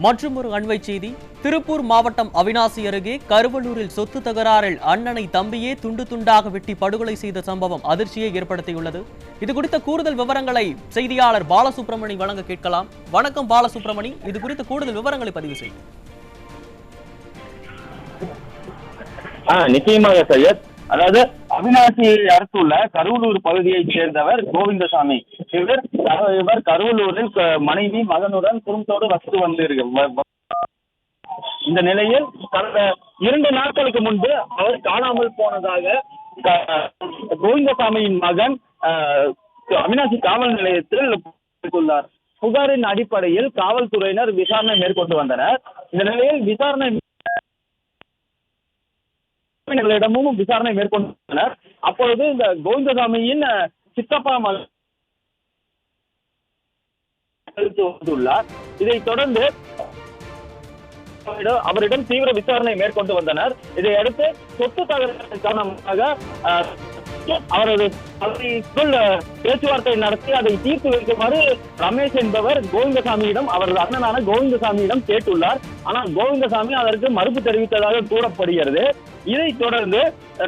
மற்றொரு அண்மை செய்தி. திருப்பூர் மாவட்டம் அவிநாசி அருகே கருவலூரில் சொத்து தகராறில் அண்ணனை தம்பியே துண்டு துண்டாக வெட்டி படுகொலை செய்த சம்பவம் அதிர்ச்சியை ஏற்படுத்தியுள்ளது. இது குறித்த கூடுதல் விவரங்களை செய்தியாளர் பாலசுப்ரமணி வழங்க கேட்கலாம். வணக்கம் பாலசுப்ரமணி, இது குறித்த கூடுதல் விவரங்களை பதிவு செய்யும். நிச்சயமாக சையத். அதாவது அவிநாசி அடுத்துள்ள கருவலூர் பகுதியைச் சேர்ந்தவர் கோவிந்தசாமி. இவர் கருவலூரில் மனைவி மகனுடன் குடும்பத்தோடு வசித்து வந்திருக்கிறார். இந்த நிலையில் கடந்த 2 நாட்களுக்கு முன்பு அவர் காணாமல் போனதாக கோவிந்தசாமியின் மகன் அவிநாசி காவல் நிலையத்தில் உள்ளார். புகாரின் அடிப்படையில் காவல்துறையினர் விசாரணை மேற்கொண்டு வந்தனர். இந்த நிலையில் விசாரணைகளிடமும் விசாரணை மேற்கொண்டனர். அப்பொழுது இந்த கோவிந்தசாமியின் சித்தப்பா வந்துள்ளார். இதைத் தொடர்ந்து அவரிடம் தீவிர விசாரணை மேற்கொண்டு வந்தனர். இதையடுத்து சொத்து தகராறு காரணமாக அவரது பேச்சுவார்த்தை நடத்தி அதை தீர்த்து வைக்குமாறு ரமேஷ் என்பவர் கோவிந்தசாமியிடம், அவரது அண்ணனான கோவிந்தசாமியிடம் கேட்டுள்ளார். ஆனால் கோவிந்தசாமி அதற்கு மறுப்பு தெரிவித்ததாக கூறப்படுகிறது. இதைத் தொடர்ந்து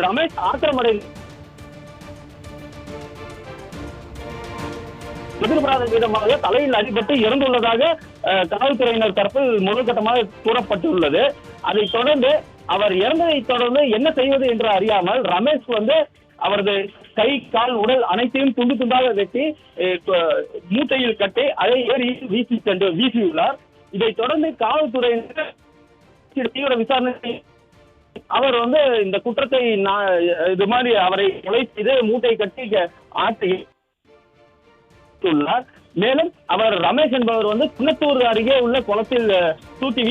ரமேஷ் ஆத்திரமடைந்து எதிர்பாராத விதமாக தலையில் அடிபட்டு இறந்துள்ளதாக காவல்துறையினர் தரப்பில் முதற்கட்டமாக கூறப்பட்டுள்ளது. அதைத் தொடர்ந்து அவர் இறந்ததை தொடர்ந்து என்ன செய்வது என்று அறியாமல் ரமேஷ் அவரது கை கால் உடல் அனைத்தையும் துண்டு துண்டாக வெட்டி மூட்டையில் கட்டி அதை ஏறி வீசியுள்ளார். இதைத் தொடர்ந்து காவல்துறையினர் தீவிர விசாரணை அவர் இந்த குற்றத்தை இது மாதிரி அவரை கொலை செய்து மூட்டை கட்டி ஆட்டி உள்ளார். மேலும் அவர் ரமேஷ் என்பவர் குன்னத்தூர் அருகே உள்ள குளத்தில் தூக்கி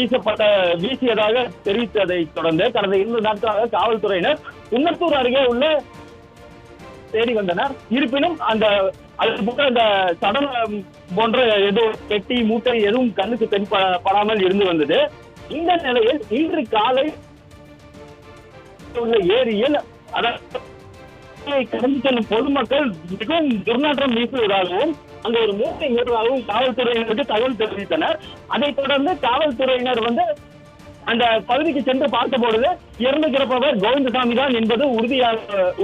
வீசியதாக தெரிவித்ததை தொடர்ந்து கடந்த 2 நாட்களாக காவல்துறையினர் குன்னத்தூர் அருகே உள்ள தேடி வந்தனர். இருப்பினும் அந்த சடலம் போன்ற எதுவும் பெட்டி மூட்டை எதுவும் கண்ணுக்கு தென்படாமல் இருந்து வந்தது. இந்த நிலையில் இன்று காலை உள்ள ஏரியில் கடந்து செல்லும் பொதுமக்கள் மிகவும் துர்நாற்றம் வீசுவதாகவும் அங்க ஒரு மூட்டை ஏறுவதாகவும் காவல்துறையினருக்கு தகவல் தெரிவித்தனர். அதைத் தொடர்ந்து காவல்துறையினர் அந்த பகுதிக்கு சென்று பார்த்த பொழுது இறந்து கிடப்பவர் கோவிந்தசாமி தான் என்பது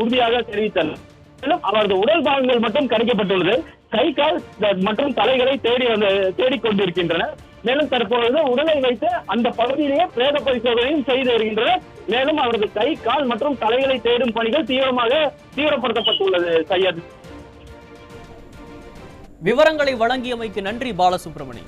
உறுதியாக தெரிவித்தனர். மேலும் அவரது உடல் பாகங்கள் மட்டும் கிடைக்கப்பட்டுள்ளது. கை கால் மற்றும் தலைகளை தேடிக் கொண்டிருக்கின்றனர். மேலும் தற்பொழுது உடலை வைத்து அந்த பகுதியிலேயே பிரேத பரிசோதனையும் செய்து வருகின்றனர். மேலும் அவரது கை கால் மற்றும் தலைகளை தேடும் பணிகள் தீவிரப்படுத்தப்பட்டுள்ளது. சையத், விவரங்களை வழங்கியமைக்கு நன்றி பாலசுப்ரமணி.